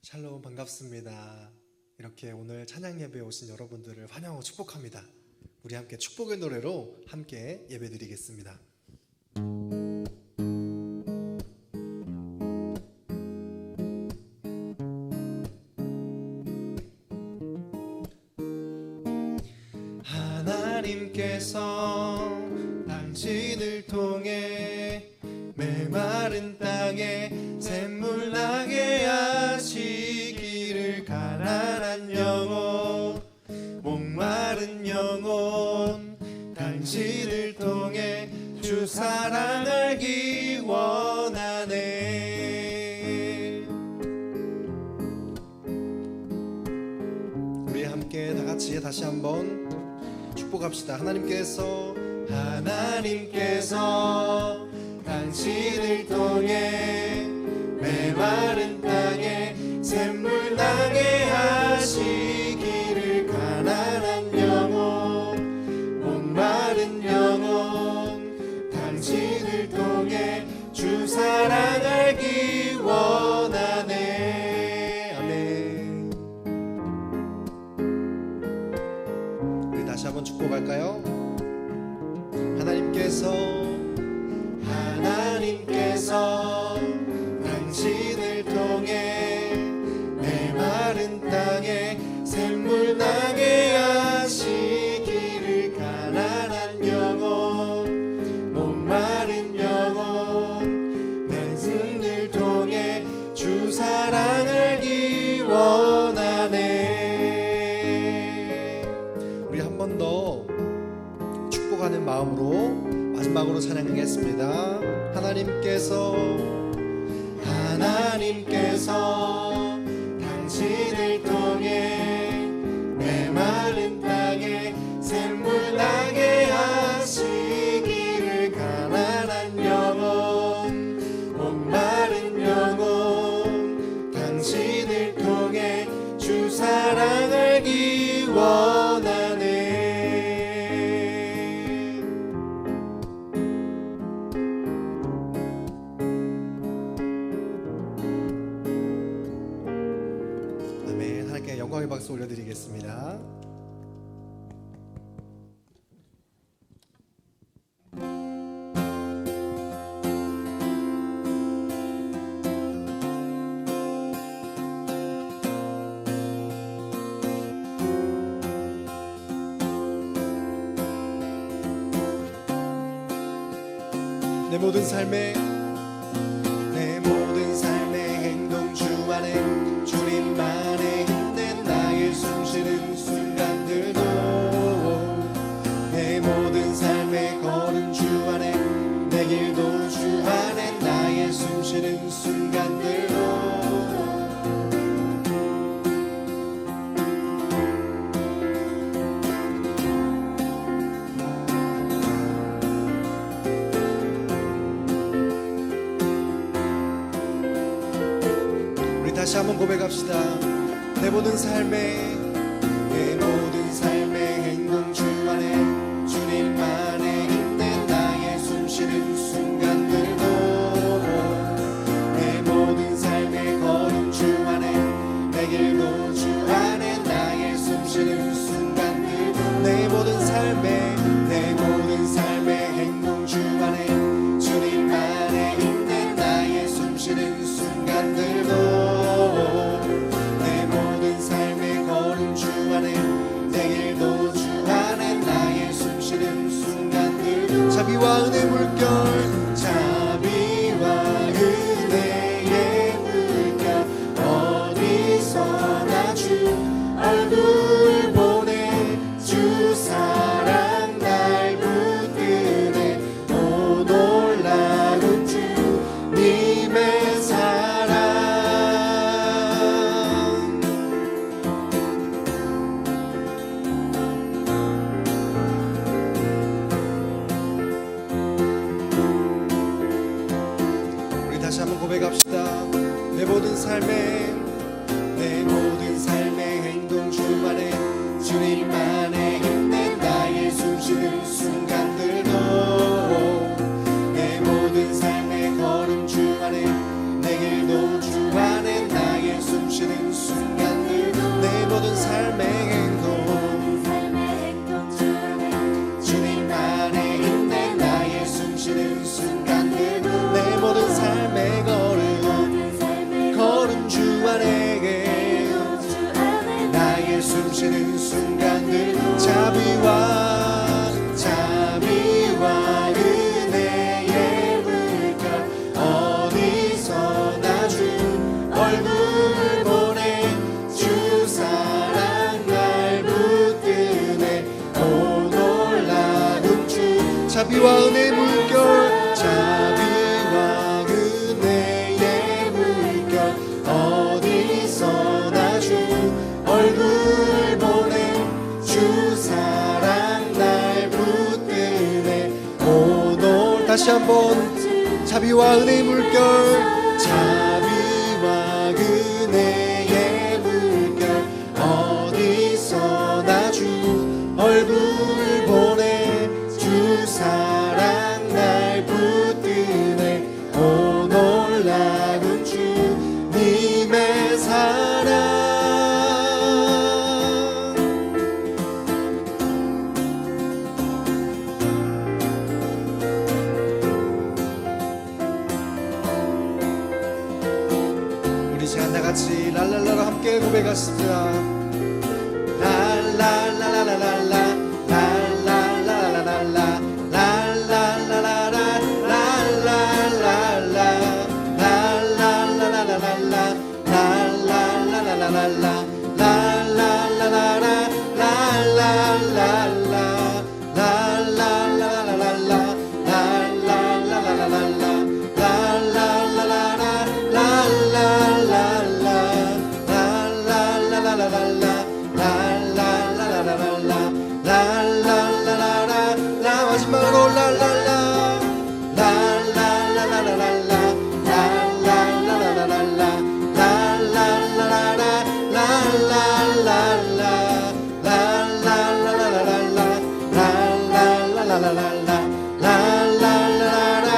샬롬 반갑습니다. 이렇게 오늘 찬양 예배에 오신 여러분들을 환영하고 축복합니다. 우리 함께 축복의 노래로 함께 예배드리겠습니다. 하나님께서 당신을 통해 메마른 땅에 샘물 나게 하시기를, 가난한 영혼, 목마른 영혼, 당신을 통해 주 사랑 알기 원하네. 우리 함께 다 같이 다시 한번 축복합시다. 하나님께서 당신을 통해 메마른 땅에 샘물 나게 하시기를, 가난한 영혼, 목마른 영혼, 당신을 통해 주 사랑 알기 원하네. 아멘. 우리 다시 한번 축복할까요? 하나님께서 당신을 통해 메마른 땅에 샘물 나게 하시기를, 가난한 영혼, 목마른 영혼, 당신을 통해 주 사랑 알기 원하네. 우리 한 번 더 축복하는 마음으로 마지막으로 찬양하겠습니다. 하나님께서 당신을 통해 메마른 땅에 샘물 나게 하시기를, 가난한 영혼, 목마른 영혼, 당신을 통해 주 사랑 알기 원하네. 영광의 박수 올려드리겠습니다. 내 모든 삶의 행동 주 안에 주님만의 숨쉬는 순간들도, 내 모든 삶의 걸음 주 안에, 내 길도 주 안에, 나의 숨쉬는 순간들도, 우리 다시 한번 고백합시다. 내 모든 삶의 행동 주 안에 주님만의 힘내, 나의 숨쉬는 순간들도, 내 모든 삶의 걸음 주 안에, 내 길도 주 안에, 나의 숨쉬는 순간들도, 내 모든 삶의 행동 주 안에 주님만의 힘내, 나의 숨쉬는 순간들도, 자비와 은혜의 물결 어디서나 주 얼굴 보내, 주 사랑 날 붙드네. 오 놀라운 주님의 사랑. 다시 한번 고백합시다. 내 모든 삶의 행동 주 안에 주님만의 힘내, 나의 숨쉬는 순간들도, 내 모든 삶의 걸음 주 안에, 내 길도 주 안에, 나의 숨쉬는 숨쉬는 순간들 자비와 은혜의 물결 어디서나 주 얼굴 보내 주 사랑 날 붙드네 오 놀라운 주 자비와 은혜의 물결 자비와 은혜의 물결 어디서나 주 얼굴 보내 주 사랑 날 붙드네 오늘 다시 한번 자비와 은혜의 물결 자비와 은혜의 물결 어디서나 주 얼굴 보내 주 사랑 날 붙드네 오 놀라운 주님의 사랑 우리 시간 다같이 랄랄라로 함께 고백하십시다. 랄랄라라라랄라 랄랄라라랄라 랄랄라라라 랄랄라랄라 랄랄라라랄라 랄랄라라랄라 랄랄라라라 랄랄라랄라 랄랄라라랄라 랄랄라라랄라 마지막으로 랄랄라 랄랄라라랄라 랄랄라라랄라 랄랄라라라 랄랄라랄라 랄랄라라랄라 랄랄라라랄라 랄랄라라라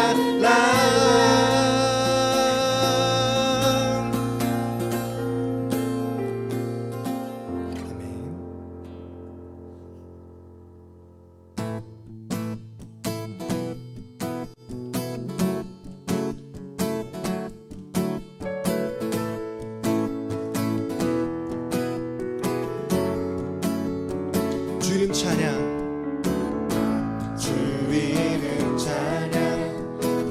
주 이름 찬양 주 이름 찬양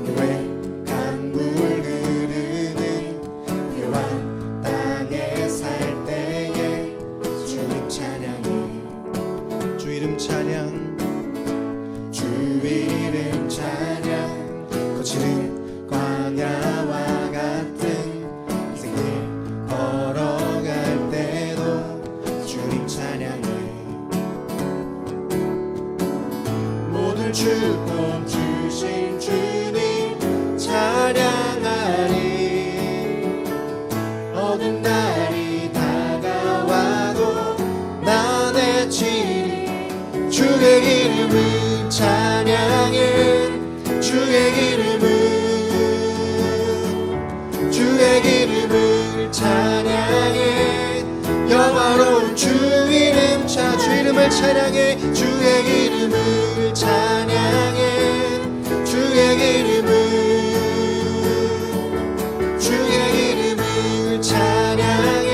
교회 강물 흐르는 묘한 땅에 살 때에 주 이름 찬양해 주 이름 찬양 주 이름 찬양 거치는 광야와 같은 인생길 걸어갈 때도 주 이름 찬양해 모든 축복 주신 주님 찬양하리 어두운 날이 다가와도 나 대치리 주의 이름을 찬양해 주의 이름을 찬양해 영화로운 주 이름 주 이름을 찬양해 주의 이름을 찬양해 주의 이름을 찬양해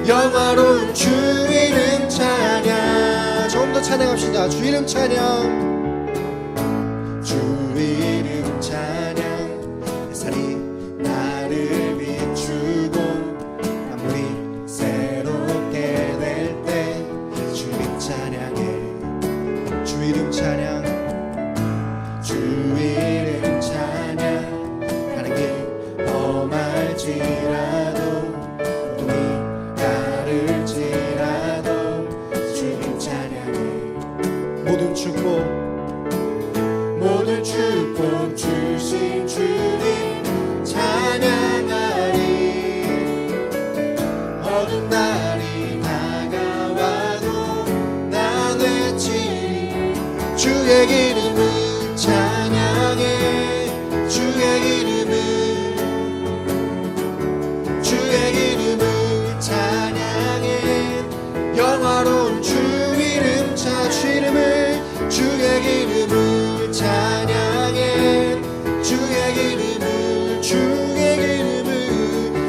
영화로운 주 이름 찬양 조금 더 찬양합시다. 주 이름 찬양 주 이름 찬양 햇살이 나를 비추고 아무리 새롭게 될 때 주 이름 찬양해 주 이름 찬양 주 이름 찬양 가는 길 험할지라도 어둠이 가를지라도 주 이름 찬양해 모든 축복 주신 주님 찬양하리 어두운 날이 다가와도 나 되지 주의 이름을 찬양해 주의 이름을 찬양해 영화로운 주 이름 주의 이름을 찬양해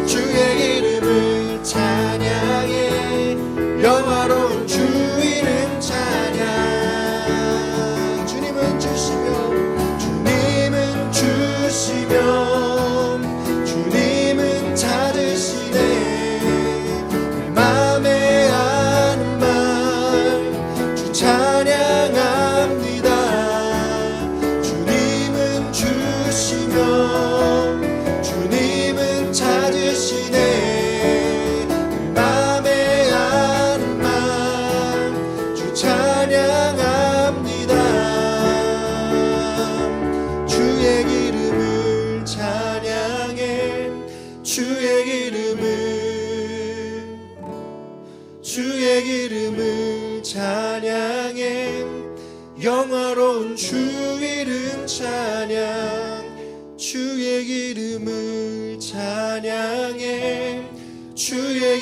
주의 이름을 찬양해 영화로운 주 이름 찬양 주의 이름을 찬양해 주의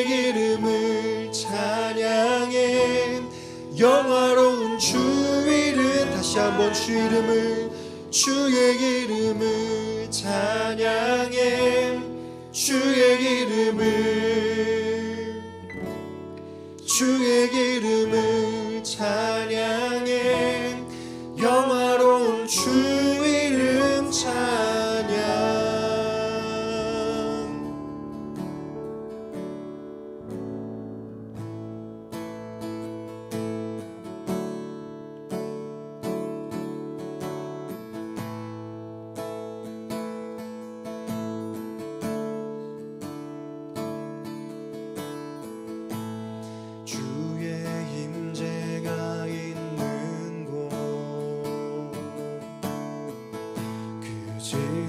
이름을 찬양해 영화로운 주 이름 다시 한번 주의 이름을 찬양해 주의 이름을 찬양해 영화로운 주 이름 찬양.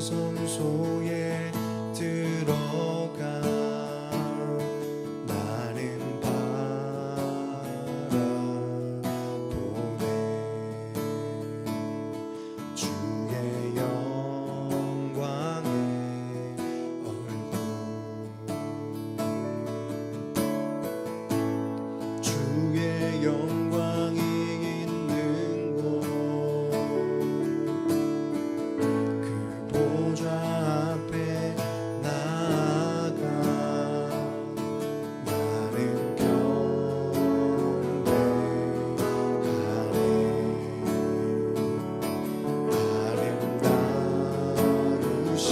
성소에 들어가 나는 바라보네 주의 영광의 얼굴 주의 영광이 있는 곳 보좌 앞에 나아가 나는 경배하네 아름다우신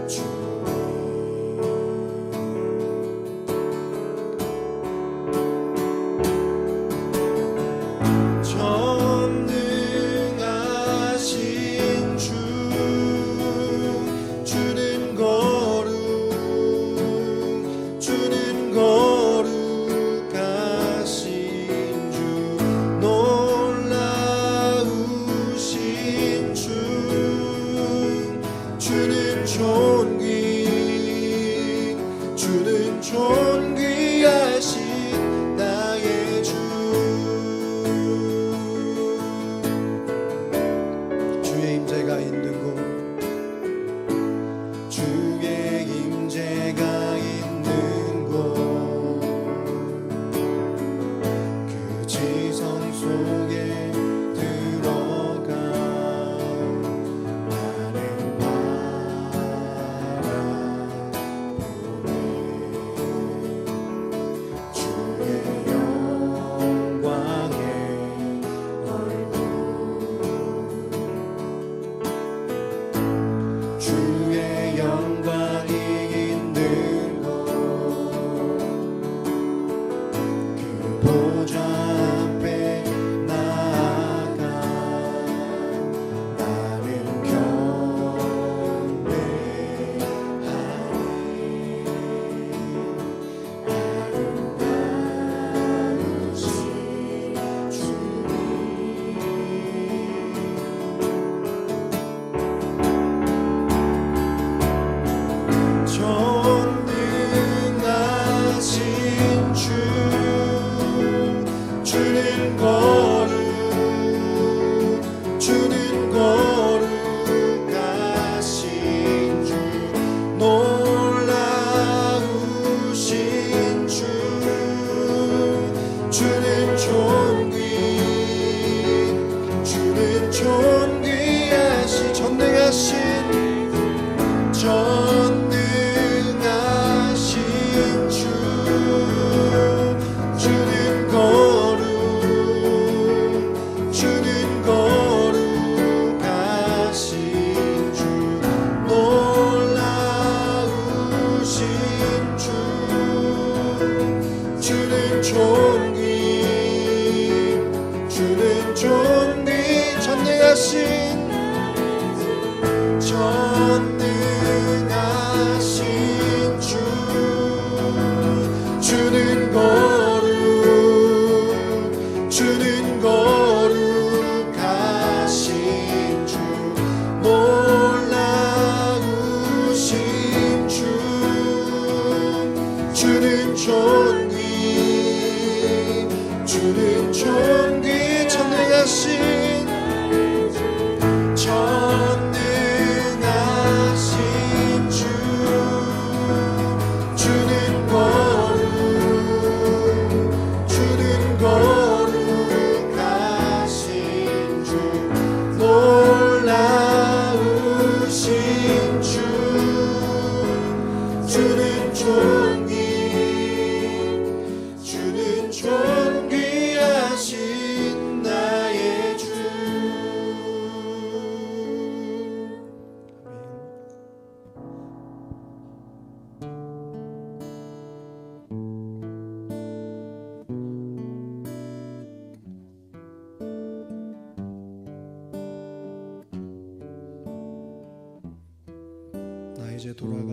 주님 전능하신 주 주는 거룩하신 주 놀라우신 주 주는 존귀하신 나의 주 주의 임재가 있는 곳 주의 임재가 있는 곳 그 지성 속에 들어가 나는 바라보네 주의 영광의 얼굴 주의 영광이 있는 곳 그 보좌 앞에 나아가 나는 경배하네 아름다우신 주님 전능하신 주 주는 거룩하신 주 놀라우신 주 주는 존귀하신 전능하신 주 주는 거룩하신 주 놀라우신 주 주는 존귀 전능하신 주 주는 거룩하신 주 놀라우신 주 주는 존귀 주는 존귀 전능하신 주 주는 거룩하신 주 놀라우신 주 주는 존귀하신 나의 주. 나 이제 돌아가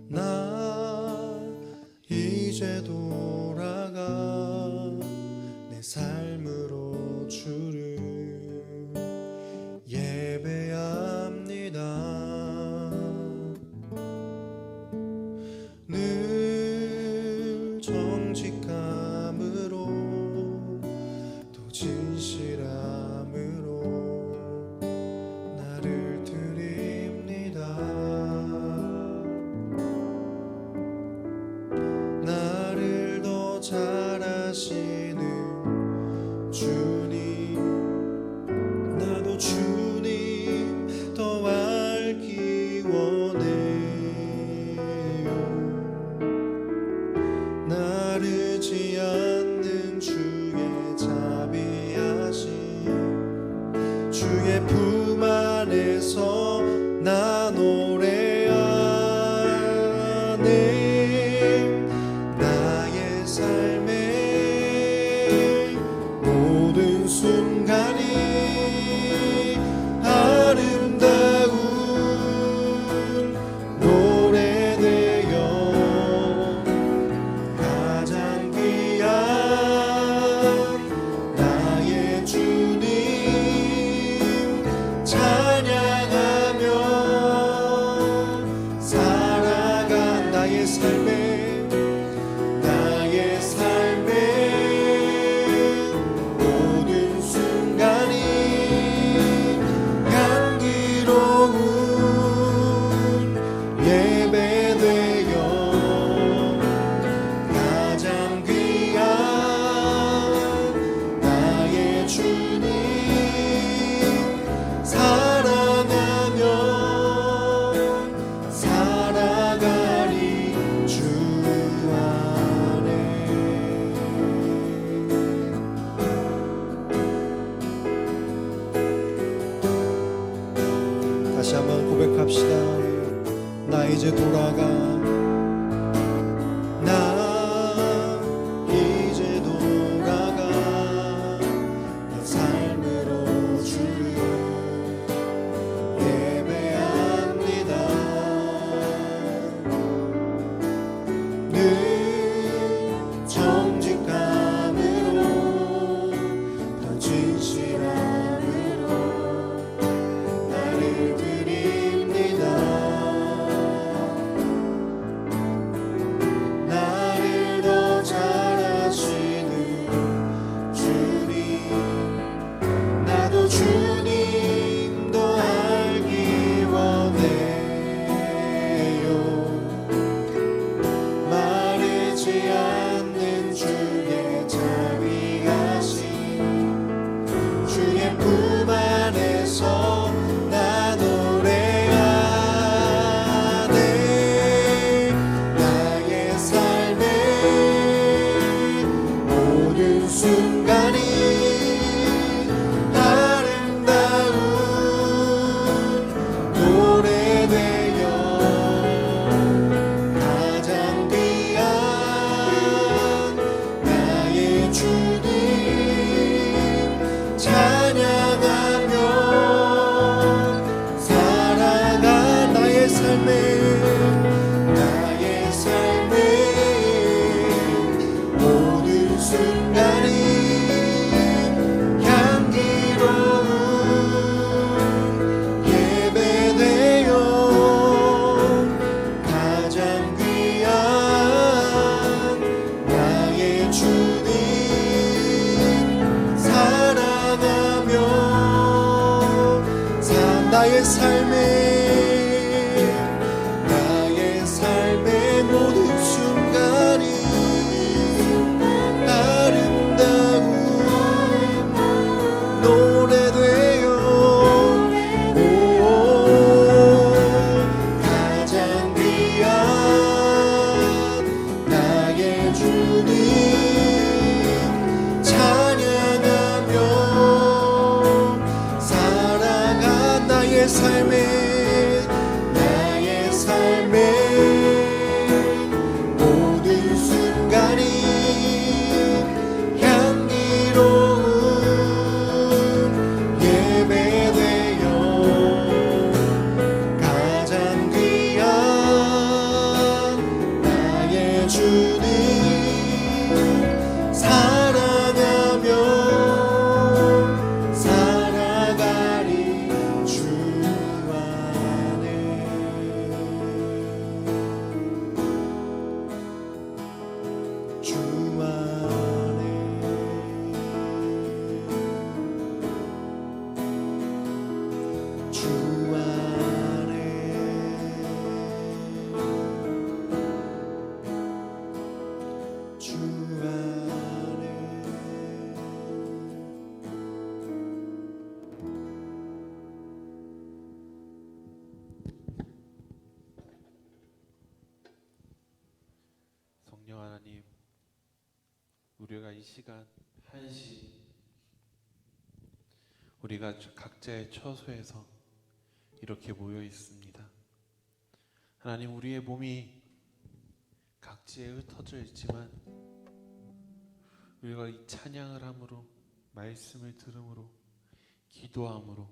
나 이제 돌아가 내 삶으로 주를 예배합니다. 늘 정직함으로 또 진실함으로 나를 드립니다. 나를 더 잘 아시는 주님, 나도 주님 더 알기 원해요. 나르지 않는 주의 자비하심, 주의 품 안에서 나 노래하네. 순간이 아름다운 노래되어 가장 귀한 나의 주님 찬양하며 살아간 나의 삶에 다시 한번 고백합시다. 나 이제 돌아가 나 이제 돌아가 내 삶으로 주를 예배합니다. 늘 정직함으로 더 진실함으로 나를 드립니다. 나의 삶의 모든 순간이 아름다운 노래되어 가장 귀한 나의 주님 찬양하며 살아간 나의 삶의 모든 순간이 향기로운 예배되어 가장 귀한 나의 주님 사랑하며 살아가리 주 안에 주 안에 주 안에 주 안에 성령 하나님, 우리가 이 시간 한시 우리가 각자의 처소에서 이렇게 모여 있습니다. 하나님, 우리의 몸이 각지에 흩어져 있지만 우리가 이 찬양을 함으로, 말씀을 들음으로, 기도함으로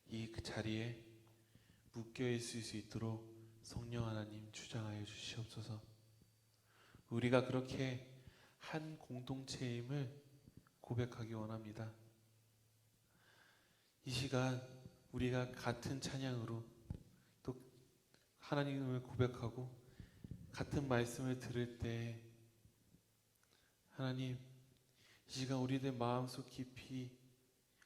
이 자리에 묶여 있을 수 있도록 성령 하나님 주장하여 주시옵소서. 우리가 그렇게 한 공동체임을 고백하기 원합니다. 이 시간 우리가 같은 찬양으로 또 하나님을 고백하고 같은 말씀을 들을 때 하나님, 이 시간 우리들 마음속 깊이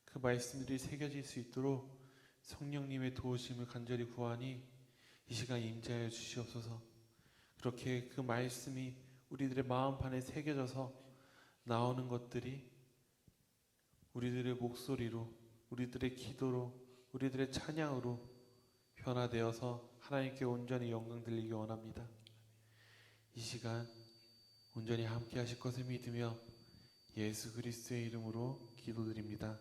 그 말씀들이 새겨질 수 있도록 성령님의 도우심을 간절히 구하니 이 시간 임재하여 주시옵소서. 그렇게 그 말씀이 우리들의 마음판에 새겨져서 나오는 것들이 우리들의 목소리로, 우리들의 기도로, 우리들의 찬양으로 변화되어서 하나님께 온전히 영광 들리기 원합니다. 이 시간 온전히 함께 하실 것을 믿으며 예수 그리스도의 이름으로 기도드립니다.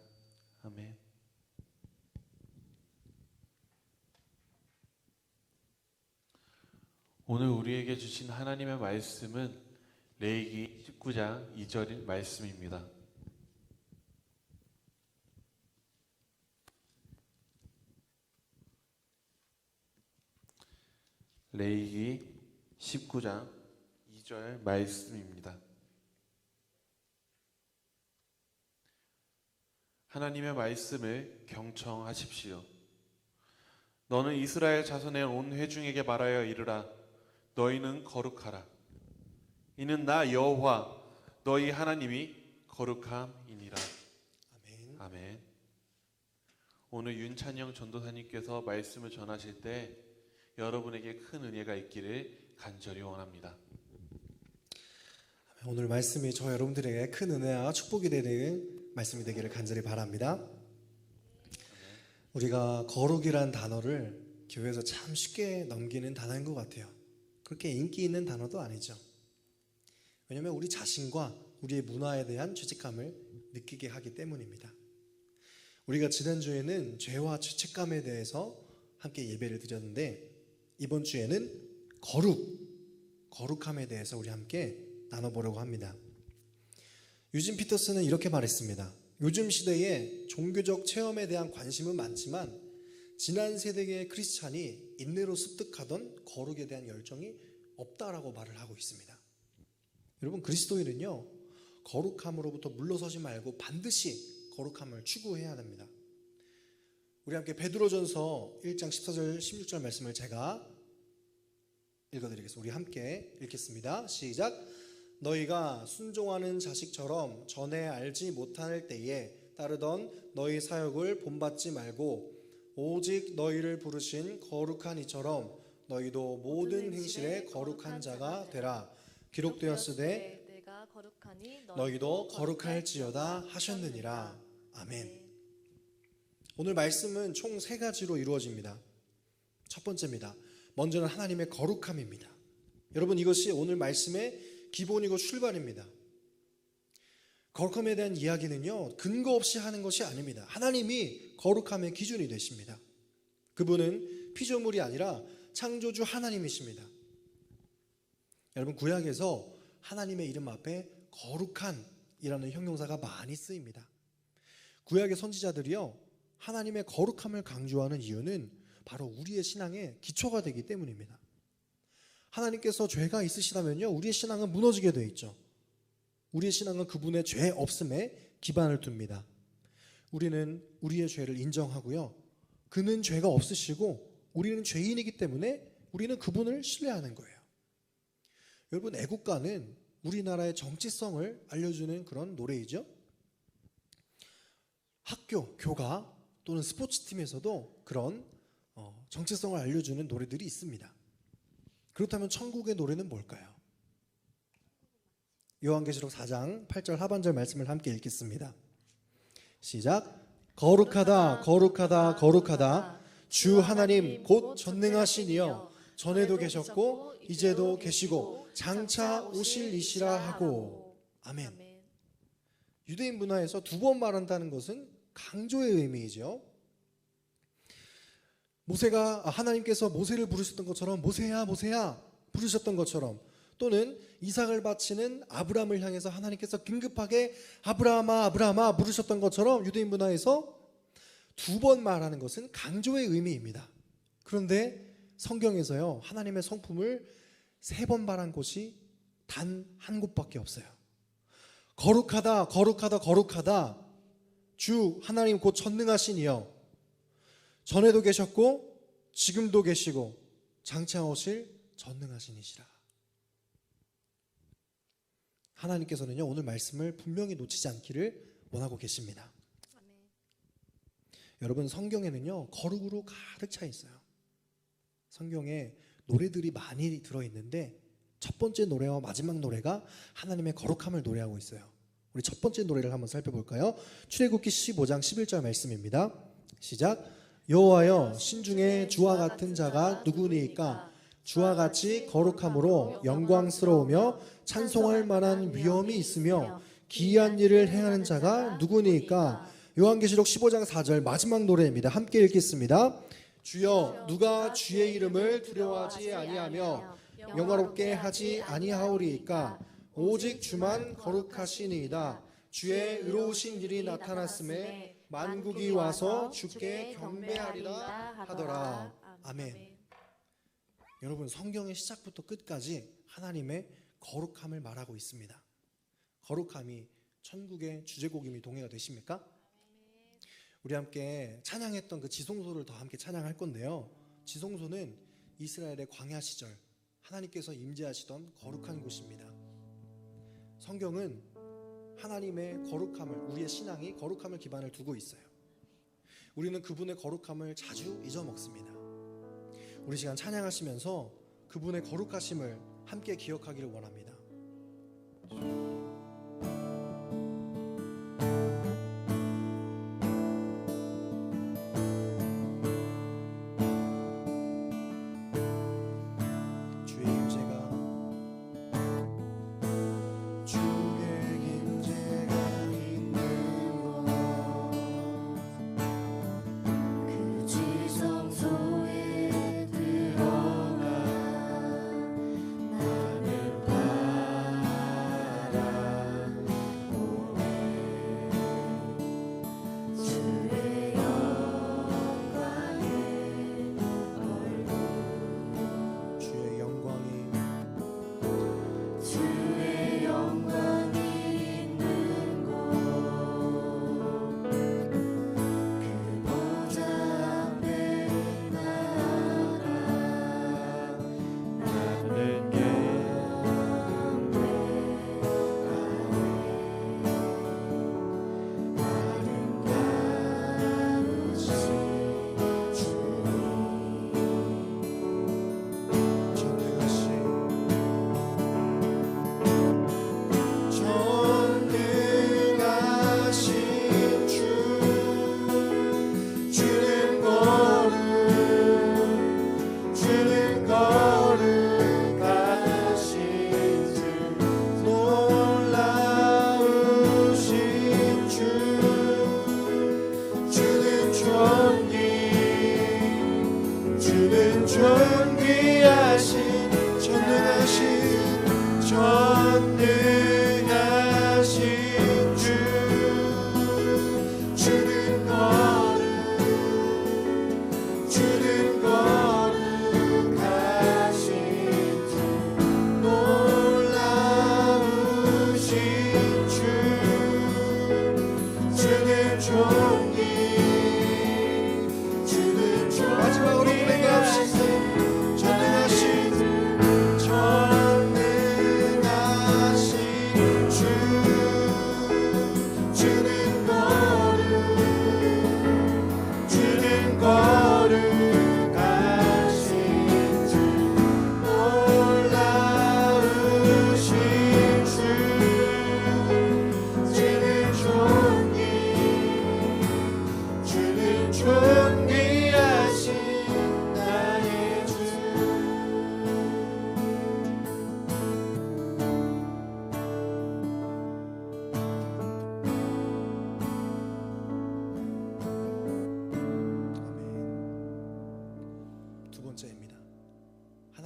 아멘. 오늘 우리에게 주신 하나님의 말씀은 레위기 19장 2절 말씀입니다. 레위기 19장 2절 말씀입니다. 하나님의 말씀을 경청하십시오. 너는 이스라엘 자손의 온 회중에게 말하여 이르라. 너희는 거룩하라. 이는 나 여호와 너희 하나님이 거룩함이니라. 아멘. 아멘. 오늘 윤찬영 전도사님께서 말씀을 전하실 때 여러분에게 큰 은혜가 있기를 간절히 원합니다. 오늘 말씀이 저 여러분들에게 큰 은혜와 축복이 되는 말씀이 되기를 간절히 바랍니다. 우리가 거룩이란 단어를 교회에서 참 쉽게 넘기는 단어인 것 같아요. 그렇게 인기 있는 단어도 아니죠. 왜냐하면 우리 자신과 우리의 문화에 대한 죄책감을 느끼게 하기 때문입니다. 우리가 지난주에는 죄와 죄책감에 대해서 함께 예배를 드렸는데 이번 주에는 거룩함에 대해서 우리 함께 나눠보려고 합니다. 유진 피터스는 이렇게 말했습니다. 요즘 시대에 종교적 체험에 대한 관심은 많지만 지난 세대의 크리스찬이 인내로 습득하던 거룩에 대한 열정이 없다라고 말을 하고 있습니다. 여러분, 그리스도인은요 거룩함으로부터 물러서지 말고 반드시 거룩함을 추구해야 됩니다. 우리 함께 베드로전서 1장 14절 16절 말씀을 제가 읽어드리겠습니다. 우리 함께 읽겠습니다. 시작. 너희가 순종하는 자식처럼 전에 알지 못할 때에 따르던 너희 사역을 본받지 말고 오직 너희를 부르신 거룩한 이처럼 너희도 모든 행실에 거룩한 자가 되라. 기록되었으되 내가 거룩하니 너희도 거룩할지어다 하셨느니라. 아멘. 오늘 말씀은 총 3가지로 이루어집니다. 첫 번째입니다. 먼저는 하나님의 거룩함입니다. 여러분, 이것이 오늘 말씀의 기본이고 출발입니다. 거룩함에 대한 이야기는요, 근거 없이 하는 것이 아닙니다. 하나님이 거룩함의 기준이 되십니다. 그분은 피조물이 아니라 창조주 하나님이십니다. 여러분, 구약에서 하나님의 이름 앞에 거룩한이라는 형용사가 많이 쓰입니다. 구약의 선지자들이요, 하나님의 거룩함을 강조하는 이유는 바로 우리의 신앙의 기초가 되기 때문입니다. 하나님께서 죄가 있으시다면요, 우리의 신앙은 무너지게 되어 있죠. 우리의 신앙은 그분의 죄 없음에 기반을 둡니다. 우리는 우리의 죄를 인정하고요, 그는 죄가 없으시고 우리는 죄인이기 때문에 우리는 그분을 신뢰하는 거예요. 여러분, 애국가는 우리나라의 정치성을 알려주는 그런 노래이죠. 학교, 교가 또는 스포츠팀에서도 그런 정체성을 알려주는 노래들이 있습니다. 그렇다면 천국의 노래는 뭘까요? 요한계시록 4장 8절 하반절 말씀을 함께 읽겠습니다. 시작. 거룩하다 거룩하다 거룩하다 주 하나님 곧 전능하신 이여 전에도 계셨고 이제도 계시고 장차 오실 이시라 하고. 아멘. 유대인 문화에서 2번 말한다는 것은 강조의 의미이죠. 하나님께서 모세를 부르셨던 것처럼 모세야 모세야 부르셨던 것처럼, 또는 이삭을 바치는 아브라함을 향해서 하나님께서 긴급하게 아브라함아 아브라함아 부르셨던 것처럼 유대인 문화에서 2번 말하는 것은 강조의 의미입니다. 그런데 성경에서요, 하나님의 성품을 3번 말한 곳이 단 한 곳밖에 없어요. 거룩하다 거룩하다 거룩하다 주 하나님 곧 전능하신 이여 전에도 계셨고 지금도 계시고 장차 오실 전능하신 이시라. 하나님께서는요, 오늘 말씀을 분명히 놓치지 않기를 원하고 계십니다. 아멘. 여러분, 성경에는요, 거룩으로 가득 차 있어요. 성경에 노래들이 많이 들어있는데 첫 번째 노래와 마지막 노래가 하나님의 거룩함을 노래하고 있어요. 우리 첫 번째 노래를 한번 살펴볼까요? 출애굽기 15장 11절 말씀입니다. 시작. 여호와여 신중에 주와 같은 자가 누구니이까? 주와 같이 거룩함으로 영광스러우며 찬송할 만한 위엄이 있으며 기이한 일을 행하는 자가 누구니이까? 요한계시록 15장 4절 마지막 노래입니다. 함께 읽겠습니다. 주여 누가 주의 이름을 두려워하지 아니하며 영화롭게 하지 아니하오리이까? 오직 주만 거룩하시니이다. 주의 의로우신 일이 나타났음에 만국이 와서 주께 경배하리라 하더라. 아멘. 여러분, 성경의 시작부터 끝까지 하나님의 거룩함을 말하고 있습니다. 거룩함이 천국의 주제곡임이 동의가 되십니까? 우리 함께 찬양했던 그 지성소를 더 함께 찬양할 건데요, 지성소는 이스라엘의 광야 시절 하나님께서 임재하시던 거룩한 곳입니다. 성경은 하나님의 거룩함을, 우리의 신앙이 거룩함을 기반을 두고 있어요. 우리는 그분의 거룩함을 자주 잊어먹습니다. 우리 시간 찬양하시면서 그분의 거룩하심을 함께 기억하기를 원합니다. 나를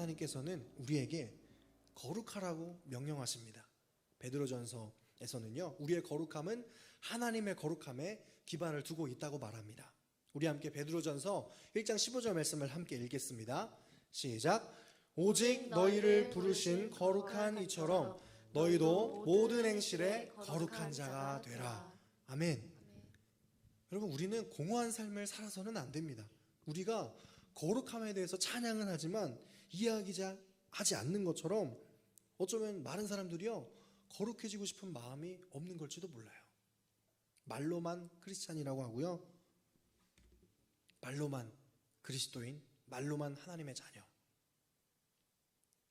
하나님께서는 우리에게 거룩하라고 명령하십니다. 베드로전서에서는요, 우리의 거룩함은 하나님의 거룩함에 기반을 두고 있다고 말합니다. 우리 함께 베드로전서 1장 15절 말씀을 함께 읽겠습니다. 시작. 오직 너희를 부르신 거룩한 이처럼 너희도 모든 행실에 거룩한 자가 되라. 아멘. 여러분, 우리는 공허한 삶을 살아서는 안 됩니다. 우리가 거룩함에 대해서 찬양은 하지만 이야기하지 않는 것처럼 어쩌면 많은 사람들이요, 거룩해지고 싶은 마음이 없는 걸지도 몰라요. 말로만 크리스찬이라고 하고요, 말로만 그리스도인, 말로만 하나님의 자녀.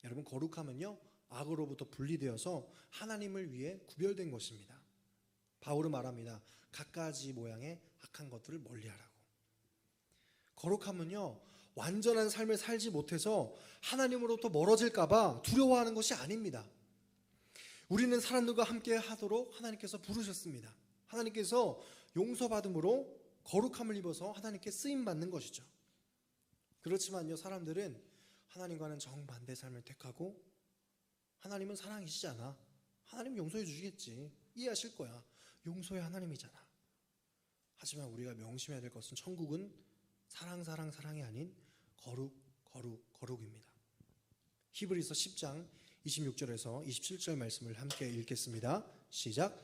여러분, 거룩함은요, 악으로부터 분리되어서 하나님을 위해 구별된 것입니다. 바울은 말합니다. 갖가지 모양의 악한 것들을 멀리하라고. 거룩함은요, 완전한 삶을 살지 못해서 하나님으로부터 멀어질까봐 두려워하는 것이 아닙니다. 우리는 사람들과 함께 하도록 하나님께서 부르셨습니다. 하나님께서 용서받음으로 거룩함을 입어서 하나님께 쓰임받는 것이죠. 그렇지만요, 사람들은 하나님과는 정반대 삶을 택하고, 하나님은 사랑이시잖아, 하나님 용서해 주시겠지, 이해하실 거야, 용서의 하나님이잖아. 하지만 우리가 명심해야 될 것은 천국은 사랑이 아닌 거룩입니다. 히브리서 10장 26절에서 27절 말씀을 함께 읽겠습니다. 시작.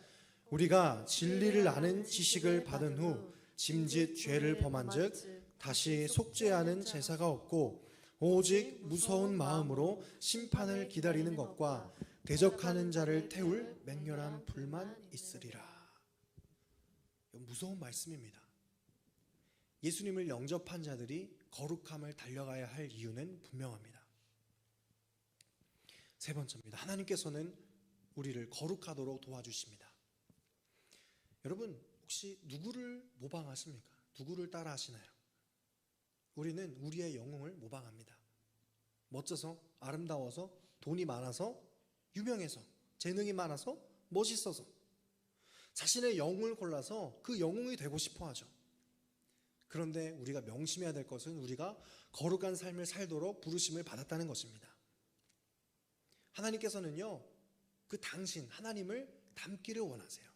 우리가 진리를 아는 지식을 받은 후 짐짓 죄를 범한즉 다시 속죄하는 제사가 없고 오직 무서운 마음으로 심판을 기다리는 것과 대적하는 자를 태울 맹렬한 불만 있으리라. 무서운 말씀입니다. 예수님을 영접한 자들이 거룩함을 달려가야 할 이유는 분명합니다. 세 번째입니다. 하나님께서는 우리를 거룩하도록 도와주십니다. 여러분, 혹시 누구를 모방하십니까? 누구를 따라 하시나요? 우리는 우리의 영웅을 모방합니다. 멋져서, 아름다워서, 돈이 많아서, 유명해서, 재능이 많아서, 멋있어서 자신의 영웅을 골라서 그 영웅이 되고 싶어 하죠. 그런데 우리가 명심해야 될 것은 우리가 거룩한 삶을 살도록 부르심을 받았다는 것입니다. 하나님께서는요, 그 당신 하나님을 닮기를 원하세요.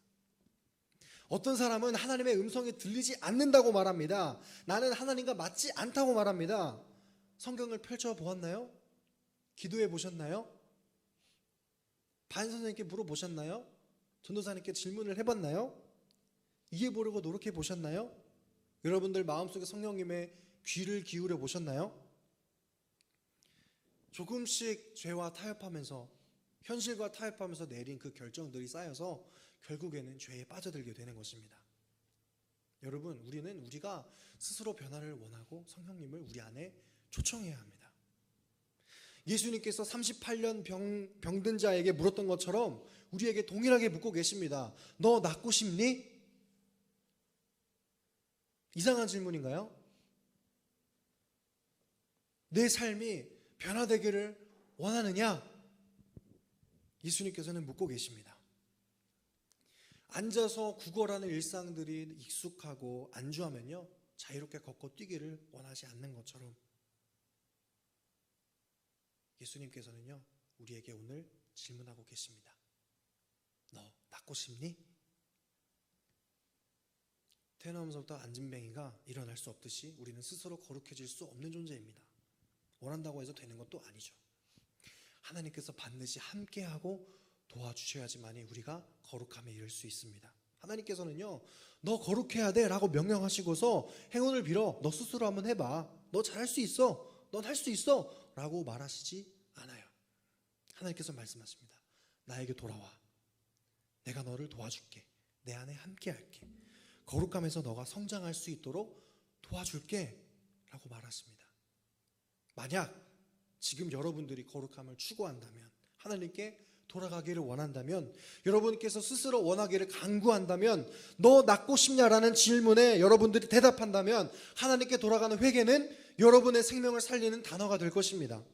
어떤 사람은 하나님의 음성이 들리지 않는다고 말합니다. 나는 하나님과 맞지 않다고 말합니다. 성경을 펼쳐보았나요? 기도해 보셨나요? 반선생님께 물어보셨나요? 전도사님께 질문을 해봤나요? 이해보려고 노력해 보셨나요? 여러분들 마음속에 성령님의 귀를 기울여 보셨나요? 조금씩 죄와 타협하면서, 현실과 타협하면서 내린 그 결정들이 쌓여서 결국에는 죄에 빠져들게 되는 것입니다. 여러분, 우리가 스스로 변화를 원하고 성령님을 우리 안에 초청해야 합니다. 예수님께서 38년 병든 자에게 물었던 것처럼 우리에게 동일하게 묻고 계십니다. 너 낫고 싶니? 이상한 질문인가요? 내 삶이 변화되기를 원하느냐? 예수님께서는 묻고 계십니다. 앉아서 구걸하는 일상들이 익숙하고 안주하면요, 자유롭게 걷고 뛰기를 원하지 않는 것처럼 예수님께서는요, 우리에게 오늘 질문하고 계십니다. 너 낫고 싶니? 태어나면서부터 안진뱅이가 일어날 수 없듯이 우리는 스스로 거룩해질 수 없는 존재입니다. 원한다고 해서 되는 것도 아니죠. 하나님께서 반드시 함께하고 도와주셔야지만이 우리가 거룩함에 이를 수 있습니다. 하나님께서는요, 너 거룩해야 돼 라고 명령하시고서 행운을 빌어, 너 스스로 한번 해봐, 너 잘할 수 있어, 넌 할 수 있어 라고 말하시지 않아요. 하나님께서 말씀하십니다. 나에게 돌아와, 내가 너를 도와줄게, 내 안에 함께할게, 거룩함에서 너가 성장할 수 있도록 도와줄게 라고 말하십니다. 만약 지금 여러분들이 거룩함을 추구한다면, 하나님께 돌아가기를 원한다면, 여러분께서 스스로 원하기를 간구한다면, 너 낫고 싶냐라는 질문에 여러분들이 대답한다면 하나님께 돌아가는 회개는 여러분의 생명을 살리는 단어가 될 것입니다.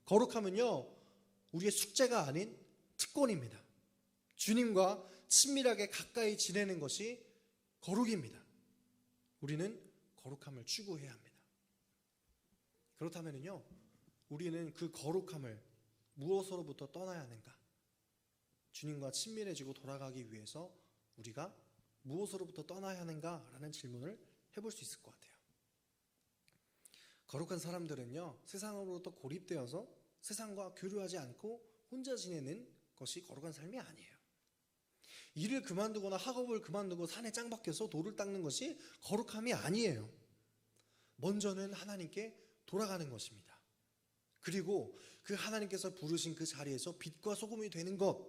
거룩함은요, 우리의 숙제가 아닌 특권입니다. 주님과 친밀하게 가까이 지내는 것이 거룩입니다. 우리는 거룩함을 추구해야 합니다. 그렇다면요, 우리는 그 거룩함을 무엇으로부터 떠나야 하는가? 주님과 친밀해지고 돌아가기 위해서 우리가 무엇으로부터 떠나야 하는가라는 질문을 해볼 수 있을 것 같아요. 거룩한 사람들은요, 세상으로부터 고립되어서 세상과 교류하지 않고 혼자 지내는 것이 거룩한 삶이 아니에요. 일을 그만두거나 학업을 그만두고 산에 짱 박혀서 돌을 닦는 것이 거룩함이 아니에요. 먼저는 하나님께 돌아가는 것입니다. 그리고 그 하나님께서 부르신 그 자리에서 빛과 소금이 되는 것,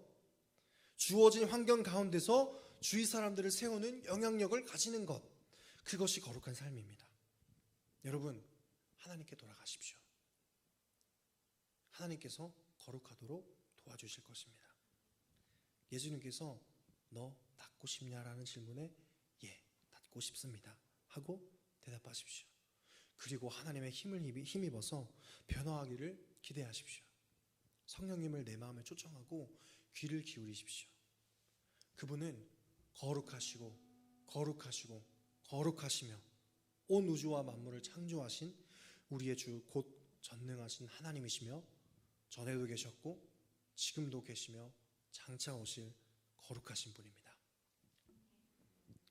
주어진 환경 가운데서 주위 사람들을 세우는 영향력을 가지는 것, 그것이 거룩한 삶입니다. 여러분, 하나님께 돌아가십시오. 하나님께서 거룩하도록 도와주실 것입니다. 예수님께서 너 낫고 싶냐라는 질문에 예, 낫고 싶습니다 하고 대답하십시오. 그리고 하나님의 힘을 힘입어서 변화하기를 기대하십시오. 성령님을 내 마음에 초청하고 귀를 기울이십시오. 그분은 거룩하시고 거룩하시고 거룩하시며 온 우주와 만물을 창조하신 우리의 주 곧 전능하신 하나님이시며 전에도 계셨고 지금도 계시며 장차 오실 거룩하신 분입니다.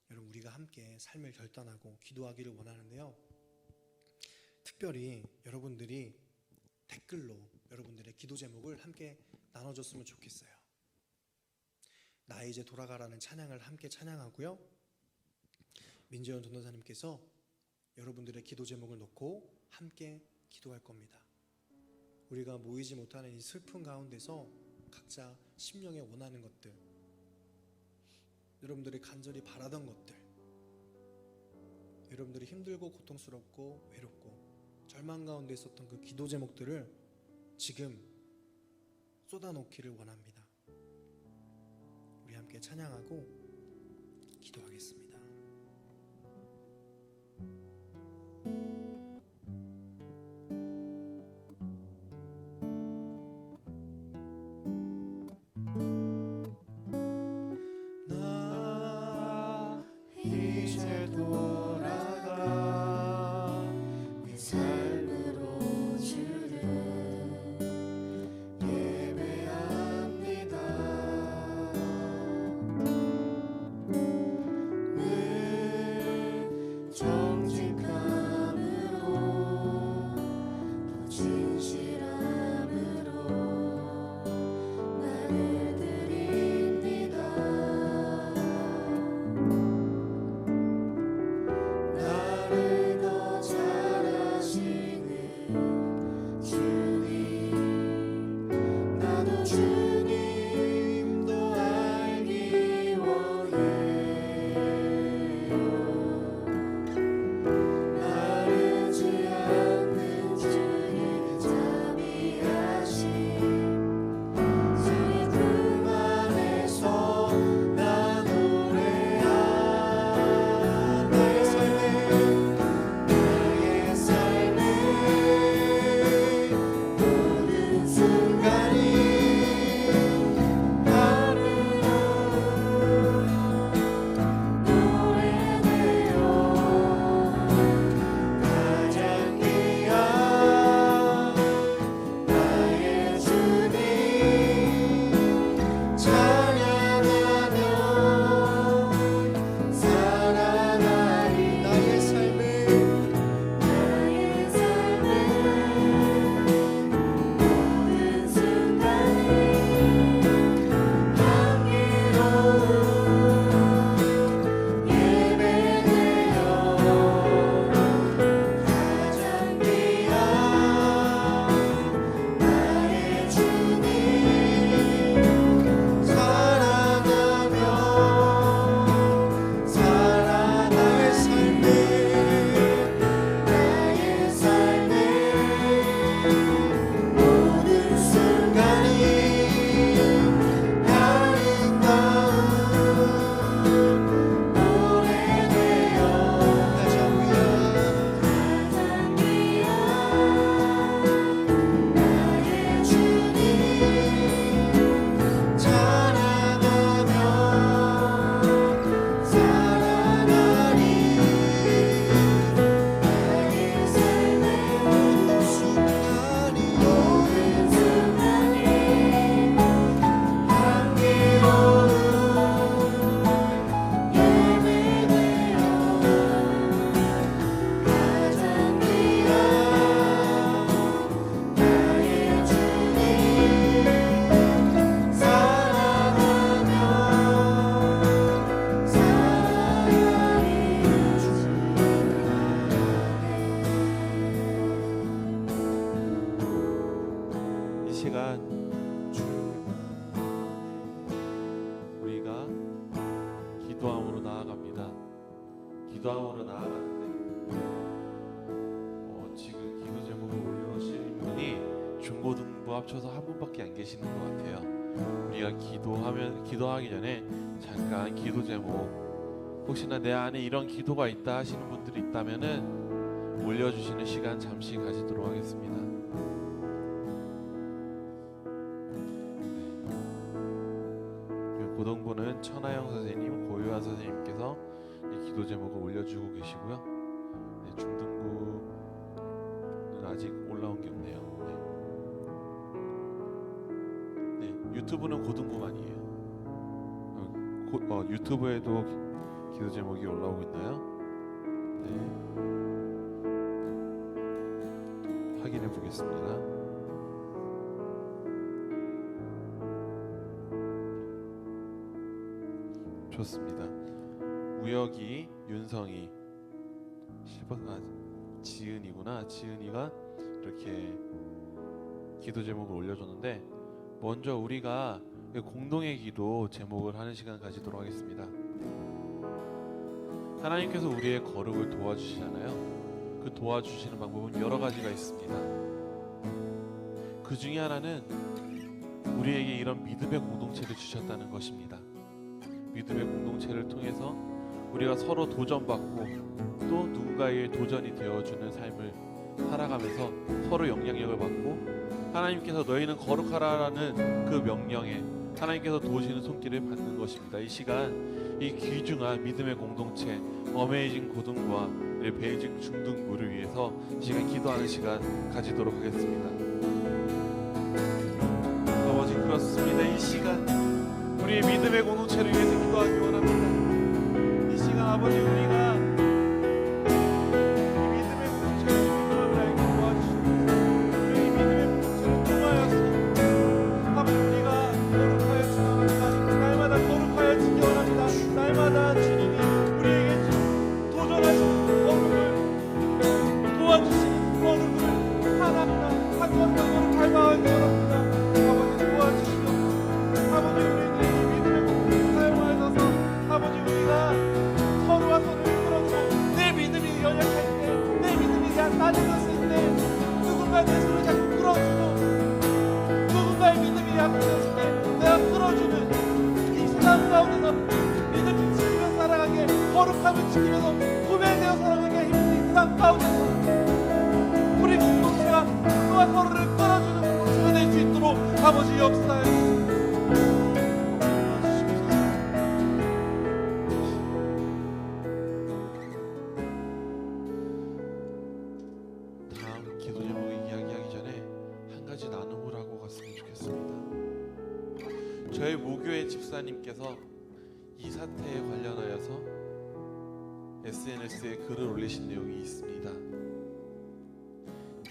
여러분, 우리가 함께 삶을 결단하고 기도하기를 원하는데요, 특별히 여러분들이 댓글로 여러분들의 기도 제목을 함께 나눠줬으면 좋겠어요. 나 이제 돌아가라는 찬양을 함께 찬양하고요, 민재원 전도사님께서 여러분들의 기도 제목을 놓고 함께 기도할 겁니다. 우리가 모이지 못하는 이 슬픔 가운데서 각자 심령에 원하는 것들, 여러분들이 간절히 바라던 것들, 여러분들이 힘들고 고통스럽고 외롭고 절망 가운데 있었던 그 기도 제목들을 지금 쏟아놓기를 원합니다. 우리 함께 찬양하고 기도하겠습니다. 내 시간 우리가 기도함으로 나아갑니다. 기도함으로 나아가는데 지금 기도 제목을 올려주신 분이 중고등부 합쳐서 한 분밖에 안 계시는 것 같아요. 우리가 기도하기 전에 잠깐 기도 제목, 혹시나 내 안에 이런 기도가 있다 하시는 분들이 있다면은 올려주시는 시간 잠시 가지도록 하겠습니다. 고등부는 천하영 선생님, 고유한 선생님께서 이 기도 제목을 올려주고 계시고요. 중등부는 아직 올라온 게 없네요. 유튜브는 고등부만이에요. 유튜브에도 기도 제목이 올라오고 있나요? 확인해 보겠습니다. 좋습니다. 우혁이, 윤성이, 지은이구나. 지은이가 이렇게 기도 제목을 올려줬는데, 먼저 우리가 공동의 기도 제목을 하는 시간 가지도록 하겠습니다. 하나님께서 우리의 거룩을 도와주시잖아요. 그 도와주시는 방법은 여러 가지가 있습니다. 그 중에 하나는 우리에게 이런 믿음의 공동체를 주셨다는 것입니다. 믿음의 공동체를 통해서 우리가 서로 도전받고 또 누군가의 도전이 되어주는 삶을 살아가면서 서로 영향력을 받고, 하나님께서 너희는 거룩하라라는 그 명령에 하나님께서 도우시는 손길을 받는 것입니다. 이 시간, 이 귀중한 믿음의 공동체 어메이징 고등부와 베이징 중등부를 위해서 이 시간 기도하는 시간 가지도록 하겠습니다. 아버지, 그렇습니다. 이 시간 우리의 믿음의 공동체를 위해서 기도하기 원합니다. 이 시간 아버지, 우리가 거룩함을 지키면서 구별되어 살아가게 힘든 이 세상 가운데서 우리 공동체가 또한 서로를 끌어주는 공동체가 될 수 있도록 아버지 역사해 주시옵소서. 다음 기도 제목을 이야기하기 전에 한 가지 나눔을 하고 갔으면 좋겠습니다. 저희 모교회 집사님께서 이 사태에 관련하여서 SNS에 글을 올리신 내용이 있습니다.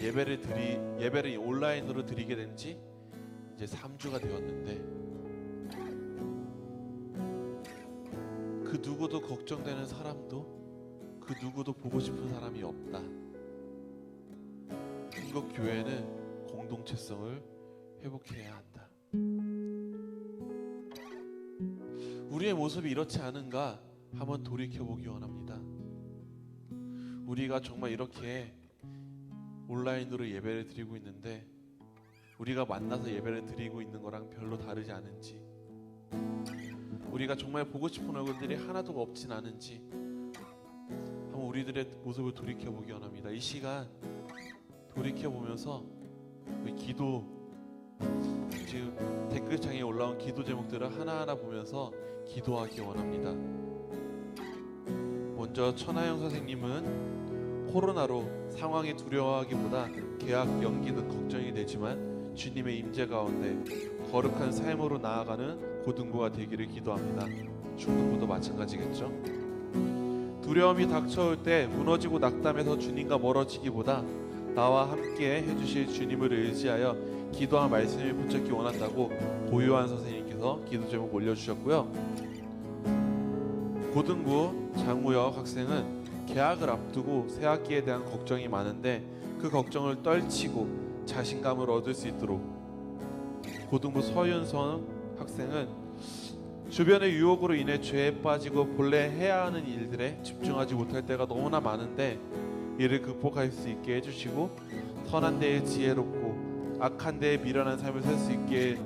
예배를 온라인으로 드리게 된 지 이제 3주가 되었는데 그 누구도 걱정되는 사람도 그 누구도 보고 싶은 사람이 없다. 한국 교회는 공동체성을 회복해야 한다. 우리의 모습이 이렇지 않은가 한번 돌이켜보기 원합니다. 우리가 정말 이렇게 온라인으로 예배를 드리고 있는데 우리가 만나서 예배를 드리고 있는 거랑 별로 다르지 않은지, 우리가 정말 보고 싶은 얼굴들이 하나도 없진 않은지 한번 우리들의 모습을 돌이켜보기 원합니다. 이 시간 돌이켜보면서 기도, 지금 댓글창에 올라온 기도 제목들을 하나하나 보면서 기도하기 원합니다. 먼저 천하영 선생님은 코로나로 상황이 두려워하기보다 계약 연기 등 걱정이 되지만 주님의 임재 가운데 거룩한 삶으로 나아가는 고등부가 되기를 기도합니다. 중등부도 마찬가지겠죠. 두려움이 닥쳐올 때 무너지고 낙담해서 주님과 멀어지기보다 나와 함께 해주실 주님을 의지하여 기도한 말씀을 붙잡기 원한다고 고유한 선생님께서 기도 제목 올려주셨고요. 고등부 장우혁 학생은 개학을 앞두고 새학기에 대한 걱정이 많은데 그 걱정을 떨치고 자신감을 얻을 수 있도록 고등부 서윤성 학생은 주변의 유혹으로 인해 죄에 빠지고 본래 해야 하는 일들에 집중하지 못할 때가 너무나 많은데 이를 극복할 수 있게 해주시고 선한 데에 지혜롭고 악한 데에 미련한 삶을 살 수 있게,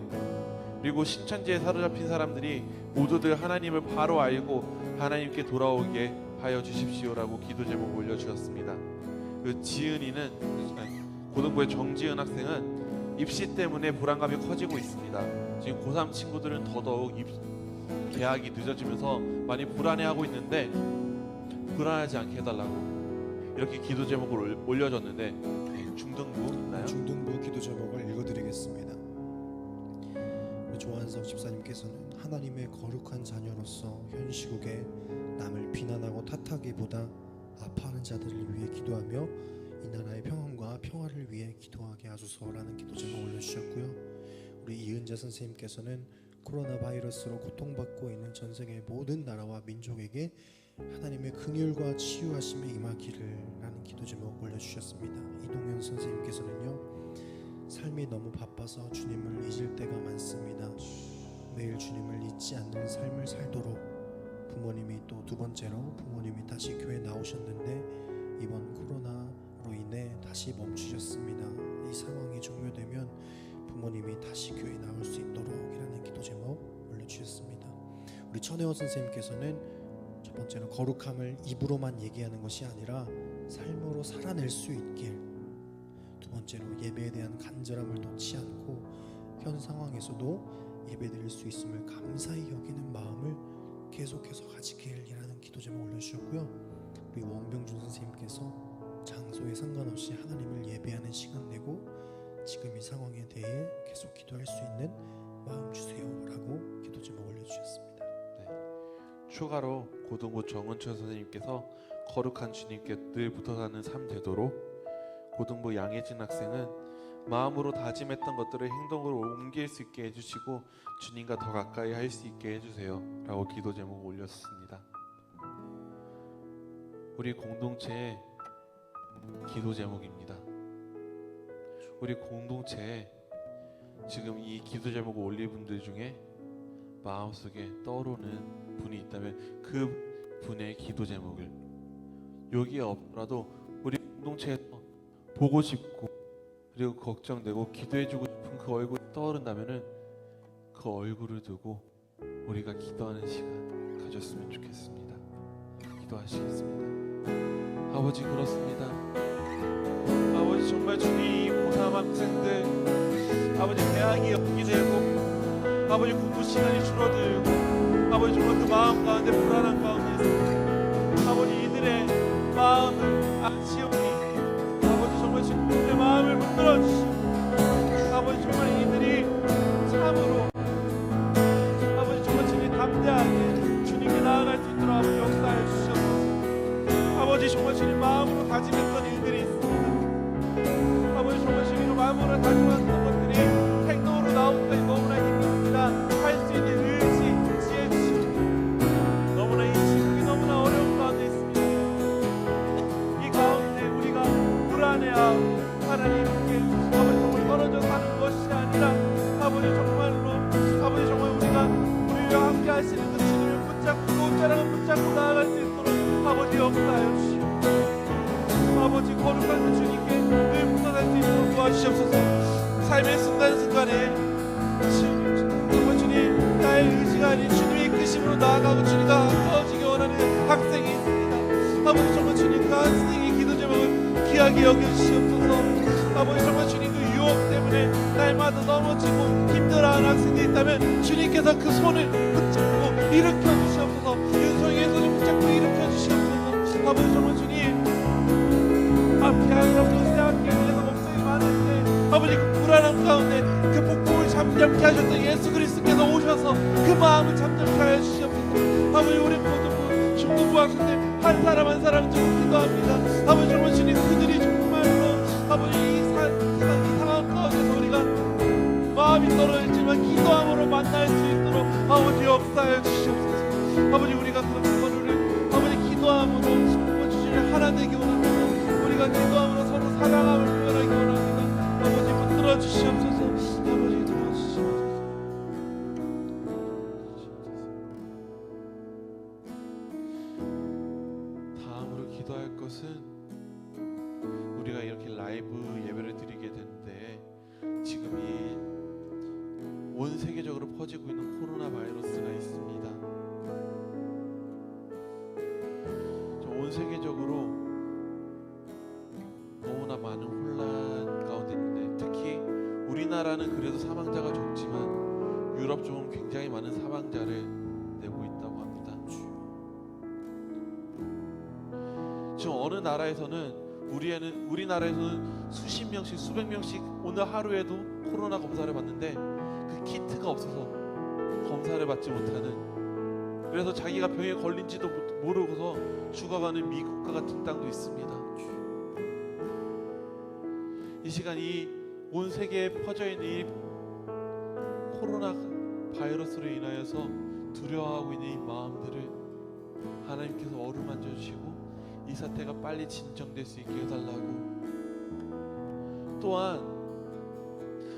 그리고 신천지에 사로잡힌 사람들이 모두들 하나님을 바로 알고 하나님께 돌아오게 하여 주십시오라고 기도 제목 올려주셨습니다. 그 지은이는, 고등부의 정지은 학생은 입시 때문에 불안감이 커지고 있습니다. 지금 고3 친구들은 더더욱 개학이 늦어지면서 많이 불안해하고 있는데 불안하지 않게 해달라고 이렇게 기도 제목을 올려줬는데, 중등부 있나요? 중등부 기도 제목을 읽어드리겠습니다. 조한석 집사님께서는 하나님의 거룩한 자녀로서 현 시국에 남을 비난하고 탓하기보다 아파하는 자들을 위해 기도하며 이 나라의 평안과 평화를 위해 기도하게 하소서라는 기도 제목 올려주셨고요. 우리 이은자 선생님께서는 코로나 바이러스로 고통받고 있는 전 세계 모든 나라와 민족에게 하나님의 긍휼과 치유하심에 임하기를 라는 기도 제목 올려주셨습니다. 이동현 선생님께서는요, 삶이 너무 바빠서 주님을 잊을 때가 많습니다. 매일 주님을 잊지 않는 삶을 살도록. 부모님이 또 두 번째로 부모님이 다시 교회 나오셨는데 이번 코로나로 인해 다시 멈추셨습니다. 이 상황이 종료되면 부모님이 다시 교회에 나올 수 있도록 이라는 기도 제목 올려주셨습니다. 우리 천혜원 선생님께서는 첫 번째로 거룩함을 입으로만 얘기하는 것이 아니라 삶으로 살아낼 수 있길, 두 번째로 예배에 대한 간절함을 놓지 않고 현 상황에서도 예배드릴 수 있음을 감사히 여기는 마음을 계속해서 가지길이라는 기도 제목 올려주셨고요. 우리 원병준 선생님께서 장소에 상관없이 하나님을 예배하는 시간 내고 지금 이 상황에 대해 계속 기도할 수 있는 마음 주세요라고 기도 제목 올려주셨습니다. 추가로 고등부 정은철 선생님께서 거룩한 주님께 늘 붙어 사는 삶 되도록, 고등부 양혜진 학생은 마음으로 다짐했던 것들을 행동으로 옮길 수 있게 해주시고 주님과 더 가까이 할 수 있게 해주세요 라고 기도 제목을 올렸습니다. 우리 공동체의 기도 제목입니다. 우리 공동체에 지금 이 기도 제목을 올린 분들 중에 마음속에 떠오르는 분이 있다면 그 분의 기도 제목을 여기에 없더라도 우리 공동체에서 보고 싶고 그리고 걱정되고 기도해주고 싶은 그 얼굴이 떠오른다면은 그 얼굴을 두고 우리가 기도하는 시간 가졌으면 좋겠습니다. 기도하시겠습니다. 아버지, 그렇습니다. 아버지, 정말 주님 고3 학생들 아버지 대학이 연기되고 아버지 공부 시간이 줄어들고 아버지 정말 그 마음 가운데 불안한 가운데 있습니다. 아버지 이들의 마음을 아시오니 아버지 정말 주님의 마음을 붙들어 주시고 아버지 정말 이들이 참으로 아버지 정말 주님 담대하게 주님께 나아갈 수 있도록 아버지 역사해 주시옵소서. 아버지 정말 주님 마음으로 다짐했던 일들이 있습니다. 아버지 정말 주님 마음으로 다짐했던 것들이 행동으로 나오기까지 너무나 힘듭니다. 할 수 있는 의지, 지혜 주시고 너무나 이 시국이 너무나 어려운 가운데 있습니다. 이 가운데 우리가 불안해하고 하나님께 아버지 정말 떨어져 사는 것이 아니라 아버지 정말로 아버지 정말 우리가 우리와 함께 하시는 그 주님을 붙잡고 옷자락을 붙잡고 나아갈 수 있도록 아버지 역사하여 주시옵소서. 아버지 거룩한 그 주님께 늘 붙어 살 수 있도록 도와주시옵소서. 삶의 순간순간에 정말 주님 나의 의지가 아닌 주님의 이끄심으로 나아가고 주님과 가까워지기 원하는 학생이 있습니다. 아버지 정말 주님 그 학생의 기도 제목을 귀하게 여겨주시옵소서. 아버지 정말 주님 그 유혹 때문에 날마다 넘어지고 힘들어하는 학생들이 있다면 주님께서 그 손을 붙잡고 일으켜 주시옵소서. 윤성이의 손을 붙잡고 일으켜 주시옵소서. 아버지 정말 주님 앞에 하나님 새학기에 대해서 목소리 많은데 아버지 그 불안함 가운데 그 폭풍을 잠잠케 하셨던 예수 그리스도께서 오셔서 그 마음을 잠잠케 하여 주시옵소서. 아버지 우리 모두 중등부 학생들 한 사람 한 사람 좀 기도합니다. 아버지 정말 주님 그들이 정말로 아버지 이 상황 가운데서 우리가 마음이 떨어졌지만 기도함으로 만날 수 있도록 아버지 역사하여 주시옵소서. 아버지 우리가 그런 거를 아버지 기도함으로 주님을 하나 되기 원합니다. 우리가 기도함으로 서로 사랑함을 표현하기 원합니다. 아버지 붙들어 주시옵소서. 아버지 도와주시옵소서. 라이브 예배를 드리게 되는데 지금 이 온 세계적으로 퍼지고 있는 코로나 바이러스가 있습니다. 온 세계적으로 너무나 많은 혼란 가운데 있는데 특히 우리나라는 그래도 사망자가 적지만 유럽 쪽은 굉장히 많은 사망자를 내고 있다고 합니다. 지금 어느 나라에서는 우리나라에서는 수십 명씩 수백 명씩 오늘 하루에도 코로나 검사를 받는데 그 키트가 없어서 검사를 받지 못하는, 그래서 자기가 병에 걸린지도 모르고서 죽어가는 미국과 같은 땅도 있습니다. 이 시간 이 온 세계에 퍼져 있는 이 코로나 바이러스로 인하여서 두려워하고 있는 이 마음들을 하나님께서 어루만져 주시고 이 사태가 빨리 진정될 수 있게 해달라고. 또한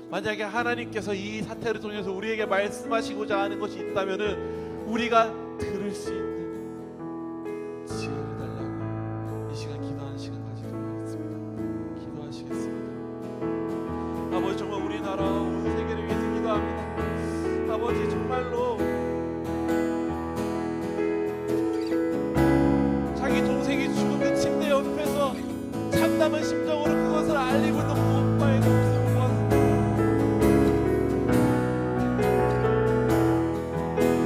만약에 하나님께서 이 사태를 통해서 우리에게 말씀하시고자 하는 것이 있다면은 우리가 들을 수 있는 지혜를 달라고 이 시간 기도하는 시간 가지도록 하겠습니다. 기도하시겠습니다. 아버지, 정말 우리나라 온 세계를 위해서 기도합니다. 아버지, 정말로 자기 동생이 죽은 그 침대 옆에서 참담한 심정으로 그것을 알리고 있는 오빠의 모습을 보았습니다.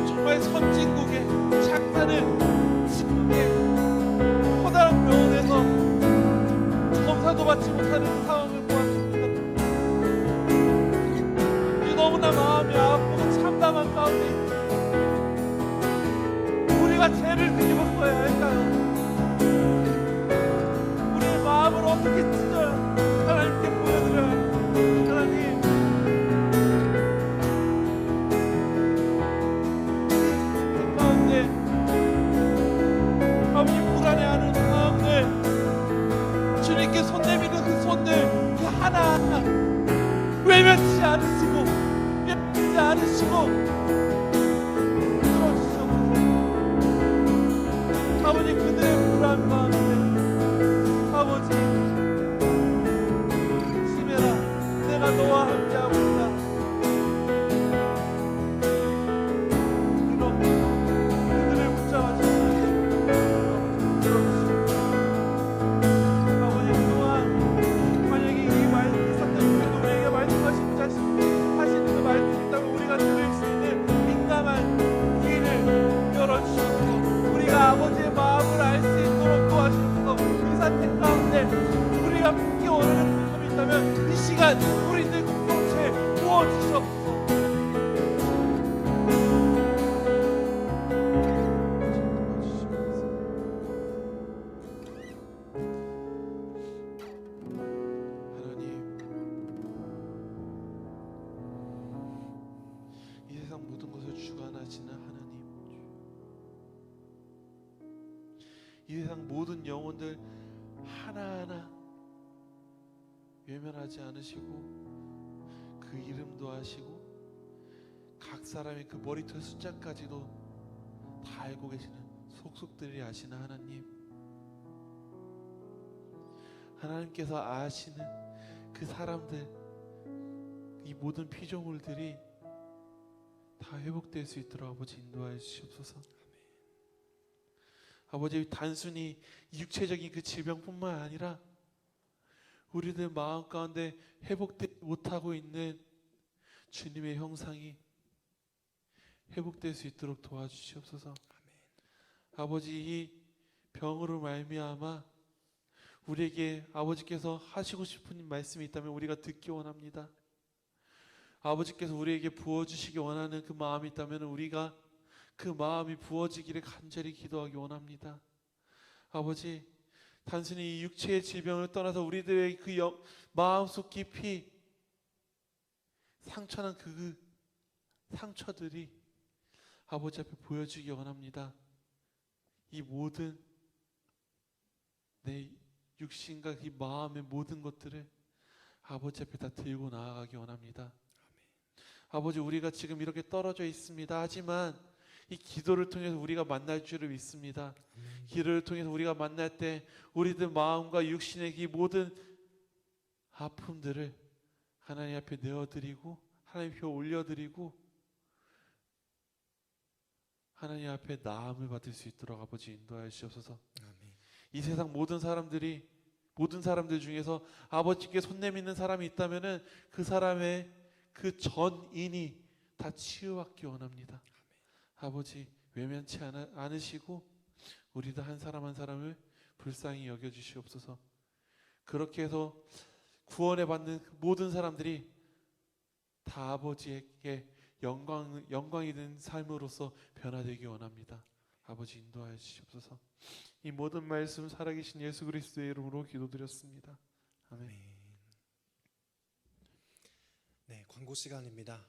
정말 선진국의 장사는 지금의 커다란 병원에서 검사도 받지 못하는 그 상황을 보았습니다. 이 너무나 마음이 아프고 참담한 가운데 우리가 죄를 뒤집어서야 할까요? 우리의 마음을 어떻게 찢어야 하나님께 보여드려야 할까요? 하나님, 그 가운데 아버지 불안해하는 마음들 주님께 손 내미는 그 손들 그 하나하나 외면치 않으시고 외면치 않으시고 들어주시옵소서. 아버지, 그들의 불안 가운데 아버지 심해라, 내가 너와 함께하고 있다. 그들을 붙잡아 주시옵소서. 아버지, 그동안 만약에 이 사태 중에도 우리에게 말씀하시고자 하시는 그 말씀이 있다면 우리가 들을 수 있는 민감한 귀를 열어주셔서 우리가 아버지의 마음을 알 수 있도록 도와주셔서 이 사태 가운데 우리가 품기 원하는 부분이 있다면 이 시간 우리들 공동체에 부어주시옵소서. 하나님, 이 세상 모든 것을 주관하시는 하나님, 이 세상 모든 영혼들 하나하나 외면하지 않으시고 그 이름도 아시고 각 사람의 그 머리털 숫자까지도 다 알고 계시는 속속들이 아시는 하나님, 하나님께서 아시는 그 사람들, 이 모든 피조물들이 다 회복될 수 있도록 아버지 인도하여 주시옵소서. 아버지, 단순히 육체적인 그 질병뿐만 아니라 우리들 마음 가운데 회복되지 못하고 있는 주님의 형상이 회복될 수 있도록 도와주시옵소서. 아버지, 이 병으로 말미암아 우리에게 아버지께서 하시고 싶은 말씀이 있다면 우리가 듣기 원합니다. 아버지께서 우리에게 부어주시기 원하는 그 마음이 있다면 우리가 그 마음이 부어지기를 간절히 기도하기 원합니다. 아버지, 단순히 이 육체의 질병을 떠나서 우리들의 그 마음속 깊이 상처난 그 상처들이 아버지 앞에 보여주기 원합니다. 이 모든 내 육신과 이 마음의 모든 것들을 아버지 앞에 다 들고 나아가기 원합니다. 아버지, 우리가 지금 이렇게 떨어져 있습니다. 하지만 이 기도를 통해서 우리가 만날 줄을 믿습니다. 기도를 통해서 우리가 만날 때 우리들 마음과 육신의 이 모든 아픔들을 하나님 앞에 내어드리고 하나님 앞에 올려드리고 하나님 앞에 나음을 받을 수 있도록 아버지 인도하여 주옵소서. 아멘. 이 세상 모든 사람들 중에서 아버지께 손 내미는 사람이 있다면은 그 사람의 그 전인이 다 치유받기 원합니다. 아버지 외면치 않으시고 우리도 한 사람 한 사람을 불쌍히 여겨주시옵소서. 그렇게 해서 구원에 받는 모든 사람들이 다 아버지에게 영광이 된 삶으로서 변화되기 원합니다. 아버지 인도하여 주시옵소서. 이 모든 말씀 살아계신 예수 그리스도의 이름으로 기도드렸습니다. 아멘. 네, 광고 시간입니다.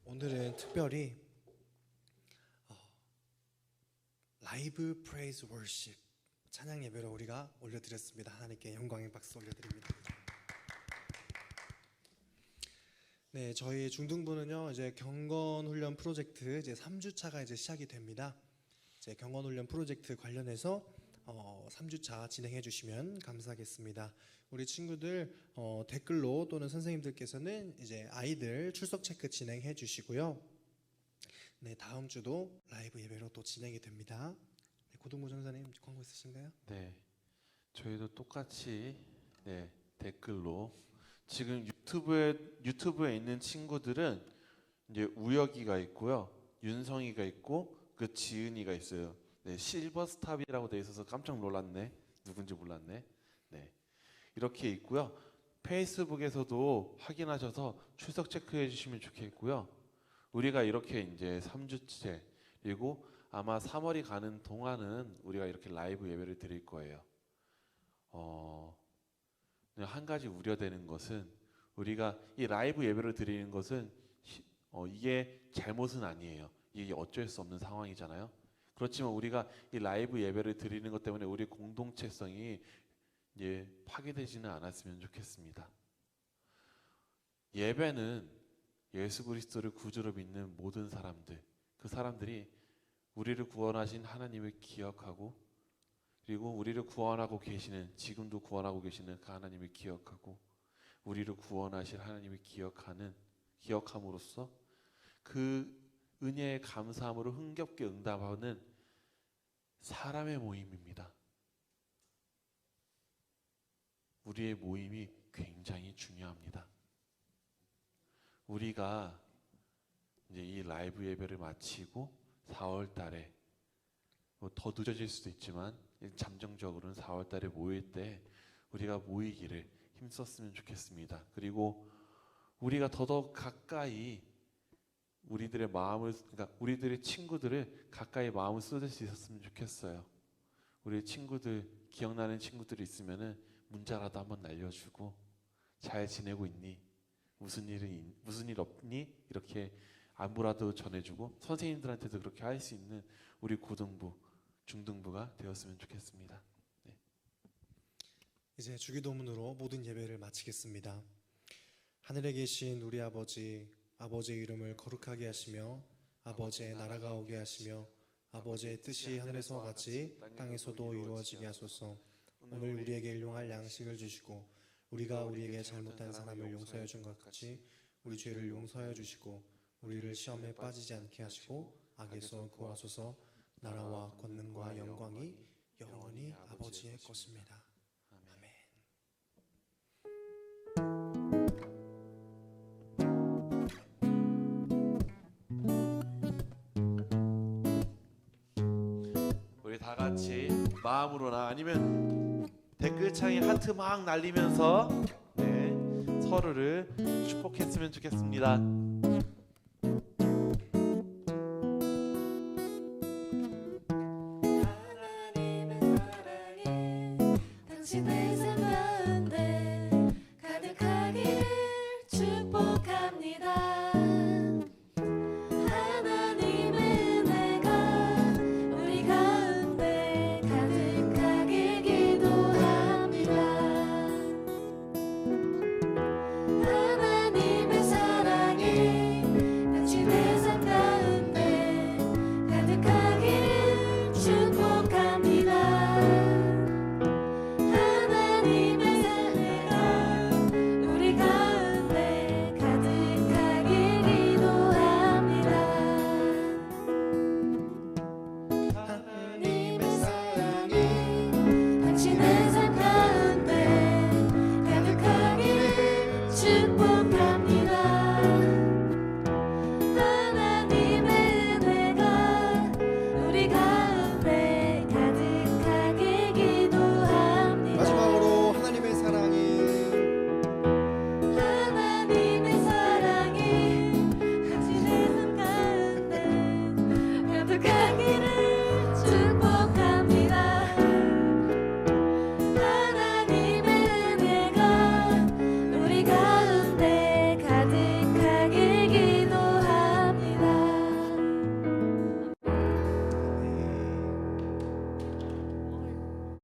오늘은 특별히 라이브 프레이즈 월십 찬양 예배를 우리가 올려드렸습니다. 하나님께 영광의 박수 올려드립니다. 네, 저희 중등부는요 이제 경건 훈련 프로젝트 이제 3주차가 이제 시작이 됩니다. 이제 경건 훈련 프로젝트 관련해서 3주차 진행해 주시면 감사하겠습니다. 우리 친구들 댓글로 또는 선생님들께서는 이제 아이들 출석 체크 진행해 주시고요. 네, 다음 주도 라이브 예배로 또 진행이 됩니다. 네, 고등부 전사님 광고 있으신가요? 네, 저희도 똑같이 댓글로 지금 유튜브에 있는 친구들은 이제 우혁이가 있고요, 윤성이가 있고 그 지은이가 있어요. 네, 실버스탑이라고 돼 있어서 깜짝 놀랐네. 누군지 몰랐네. 네, 이렇게 있고요. 페이스북에서도 확인하셔서 출석 체크해 주시면 좋겠고요. 우리가 이렇게 이제 3주째 그리고 아마 3월이 가는 동안은 우리가 이렇게 라이브 예배를 드릴 거예요. 한 가지 우려되는 것은 우리가 이 라이브 예배를 드리는 것은 이게 잘못은 아니에요. 이게 어쩔 수 없는 상황이잖아요. 그렇지만 우리가 이 라이브 예배를 드리는 것 때문에 우리 공동체성이 파괴되지는 않았으면 좋겠습니다. 예배는 예수 그리스도를 구주로 믿는 모든 사람들, 그 사람들이 우리를 구원하신 하나님을 기억하고 그리고 우리를 구원하고 계시는, 지금도 구원하고 계시는 그 하나님을 기억하고 우리를 구원하실 하나님을 기억함으로써 그 은혜의 감사함으로 흥겹게 응답하는 사람의 모임입니다. 우리의 모임이 굉장히 중요합니다. 우리가 이제 이 라이브 예배를 마치고 4월 달에 더 늦어질 수도 있지만 잠정적으로는 4월 달에 모일 때 우리가 모이기를 힘썼으면 좋겠습니다. 그리고 우리가 더더욱 가까이 우리들의 마음을, 그러니까 우리들의 친구들을 가까이 마음을 쏟을 수 있었으면 좋겠어요. 우리 친구들, 기억나는 친구들이 있으면은 문자라도 한번 날려주고 잘 지내고 있니? 무슨 일 없니? 이렇게 안부라도 전해주고 선생님들한테도 그렇게 할 수 있는 우리 고등부, 중등부가 되었으면 좋겠습니다. 네. 이제 주기도문으로 모든 예배를 마치겠습니다. 하늘에 계신 우리 아버지, 아버지의 이름을 거룩하게 하시며 아버지의 나라가 오게 하시며 아버지의 뜻이 하늘에서와 같이 땅에서도 이루어지게 하소서. 오늘 우리에게 일용할 양식을 주시고 우리가 우리에게 잘못한 사람을 용서해 준 것 같이 우리 죄를 용서하여 주시고 우리를 시험에 빠지지 않게 하시고 악에서 구하소서. 나라와 권능과 영광이 영원히 아버지의 것입니다. 아멘. 우리 다 같이 마음으로나 아니면 댓글창에 하트 막 날리면서 서로를 축복했으면 좋겠습니다.